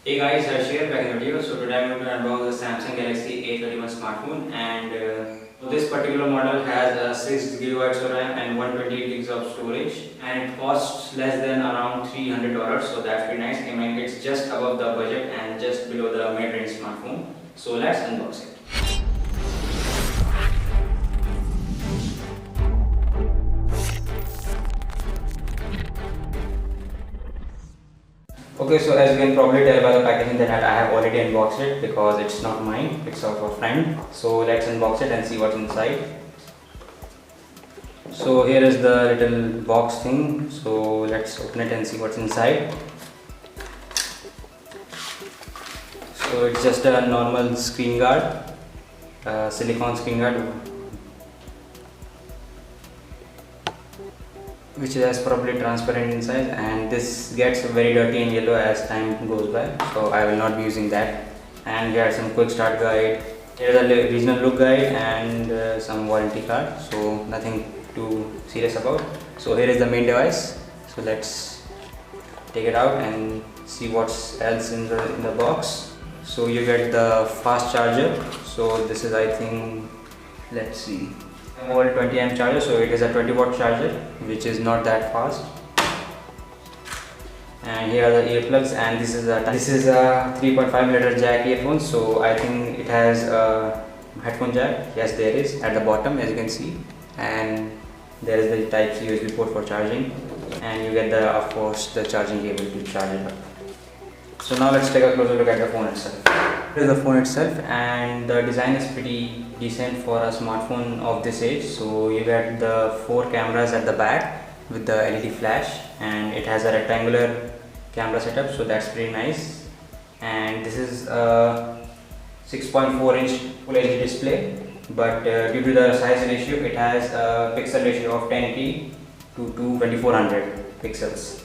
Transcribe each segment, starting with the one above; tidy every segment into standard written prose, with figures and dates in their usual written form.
Hey guys, Harsh here, back in the video. So today I'm going to unbox the Samsung Galaxy A31 smartphone, and this particular model has 6 GB of RAM and 128 gigs of storage, and it costs less than around $300. So that's pretty nice. I mean, it's just above the budget and just below the mid-range smartphone. So let's unbox it. Okay, so as you can probably tell by the packaging that I have already unboxed it because it's not mine, it's of a friend. So let's unbox it and see what's inside. So here is the little box thing, so let's open it and see what's inside. So it's just a normal screen guard, silicone screen guard, which is probably transparent inside, and this gets very dirty and yellow as time goes by, so I will not be using that. And here are some quick start guide, here is a regional look guide, and some warranty card, so nothing too serious about. So here is the main device, so let's take it out and see what's else in the box. So you get the fast charger, so this is, I think, let's see, volt 20 amp charger, so it is a 20-watt charger, which is not that fast. And here are the earplugs, and this is a 3.5 liter jack earphones, so I think it has a headphone jack. Yes, there is at the bottom, as you can see, and there is the type C USB port for charging, and you get the, of course, the charging cable to charge it up. So now let's take a closer look at the phone itself. Here is the phone itself, and the design is pretty decent for a smartphone of this age. So you get the 4 cameras at the back with the LED flash, and it has a rectangular camera setup, so that's pretty nice. And this is a 6.4-inch Full HD display, but due to the size ratio, it has a pixel ratio of 1080 to 2400 pixels.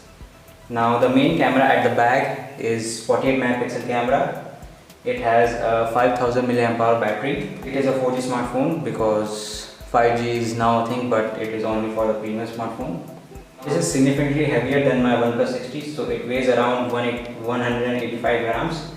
Now the main camera at the back is 48 megapixel camera. It has a 5000 mAh battery. It is a 4G smartphone because 5G is now a thing, but it is only for the premium smartphone. This is significantly heavier than my OnePlus 60, so it weighs around 185 grams.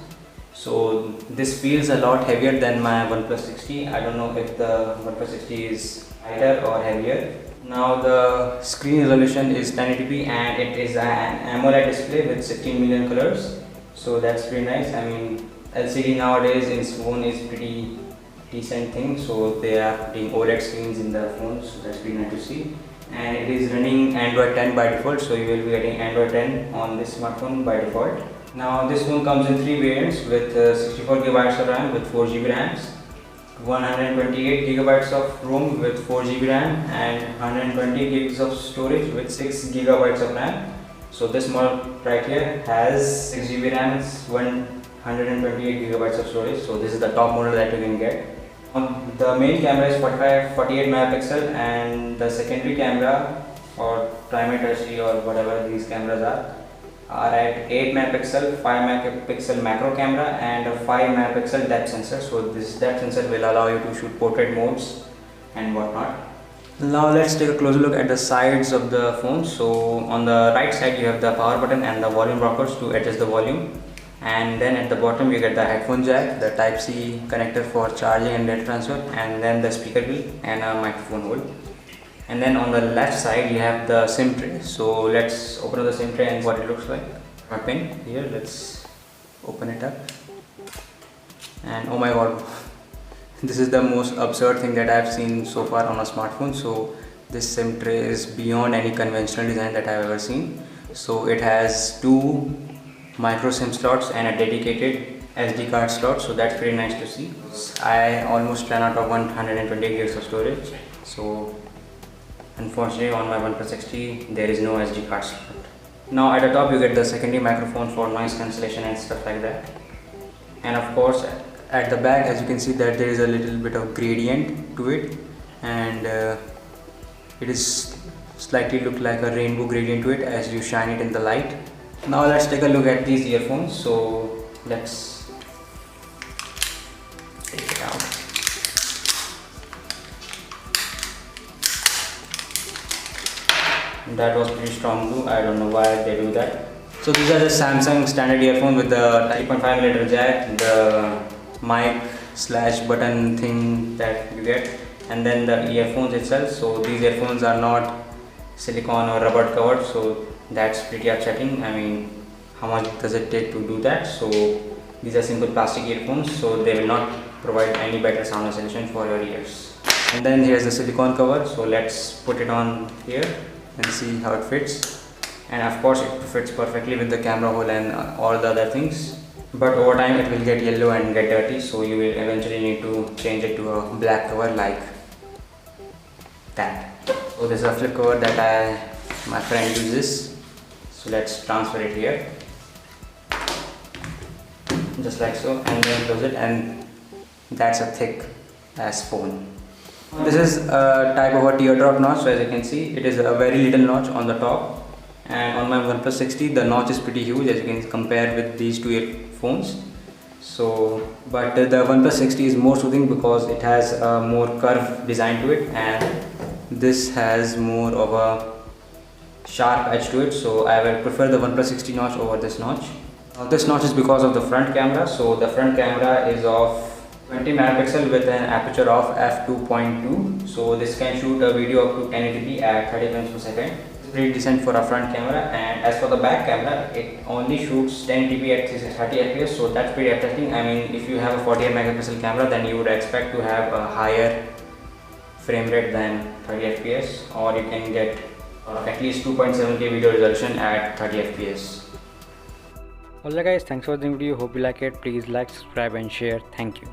So this feels a lot heavier than my OnePlus 60. I don't know if the OnePlus 60 is lighter or heavier. Now the screen resolution is 1080p, and it is an AMOLED display with 16 million colors. So that's pretty nice. I mean, LCD nowadays in phone is pretty decent thing, so they are putting OLED screens in the phones, so that's pretty nice to see. And it is running Android 10 by default, so you will be getting Android 10 on this smartphone by default. Now this phone comes in 3 variants with 64 GB of RAM with 4 GB RAMs, 128 GB of ROM with 4 GB RAM, and 120 gigs of storage with 6 GB of RAM. So this model right here has 6 GB RAM and 128 GB of storage. So this is the top model that you can get. The main camera is 48 megapixel, and the secondary camera or primary, tertiary, or whatever these cameras are at 8 megapixel, 5 megapixel macro camera, and a 5 megapixel depth sensor. So this depth sensor will allow you to shoot portrait modes and whatnot. Now let's take a closer look at the sides of the phone. So on the right side you have the power button and the volume rockers to adjust the volume, and then at the bottom you get the headphone jack, the type C connector for charging and data transfer, and then the speaker grill and a microphone hole. And then on the left side you have the SIM tray. So let's open up the SIM tray and what it looks like. My pin here, let's open it up, and oh my god, this is the most absurd thing that I have seen so far on a smartphone. So this SIM tray is beyond any conventional design that I have ever seen. So it has 2 micro SIM slots and a dedicated SD card slot, so that's pretty nice to see. I almost ran out of 120 gigs of storage, so unfortunately on my OnePlus 60 there is no SD card slot. Now at the top you get the secondary microphone for noise cancellation and stuff like that. And of course at the back, as you can see, that there is a little bit of gradient to it, and it is slightly look like a rainbow gradient to it as you shine it in the light. Now let's take a look at these earphones. So let's take it out. That was pretty strong too. I don't know why they do that. So these are the Samsung standard earphones with the 3.5mm jack, the mic slash button thing that you get, and then the earphones itself. So these earphones are not silicone or rubber covered, so that's pretty upsetting. I mean, how much does it take to do that? So these are simple plastic earphones, so they will not provide any better sound isolation for your ears. And then here's the silicone cover, so let's put it on here and see how it fits. And of course it fits perfectly with the camera hole and all the other things, but over time it will get yellow and get dirty, so you will eventually need to change it to a black cover like that. So this is a flip cover that my friend uses, so let's transfer it here just like so, and then close it, and that's a thick as phone. This is a type of a teardrop notch, so as you can see it is a very little notch on the top, and on my OnePlus 60 the notch is pretty huge, as you can compare with these two earphones. So but the OnePlus 60 is more soothing because it has a more curved design to it, and this has more of a sharp edge to it, so I will prefer the OnePlus 60 notch over this notch. This notch is because of the front camera. So the front camera is of 20 megapixel with an aperture of f2.2, so this can shoot a video up to 1080p at 30 frames per second. It's pretty decent for a front camera, and as for the back camera, it only shoots 1080p at 30 fps, so that's pretty attracting. I mean, if you have a 48 megapixel camera, then you would expect to have a higher frame rate than 30 fps, or you can get at least 2.7K video resolution at 30 fps. Alright guys, thanks for watching the video. Hope you like it. Please like, subscribe and share. Thank you.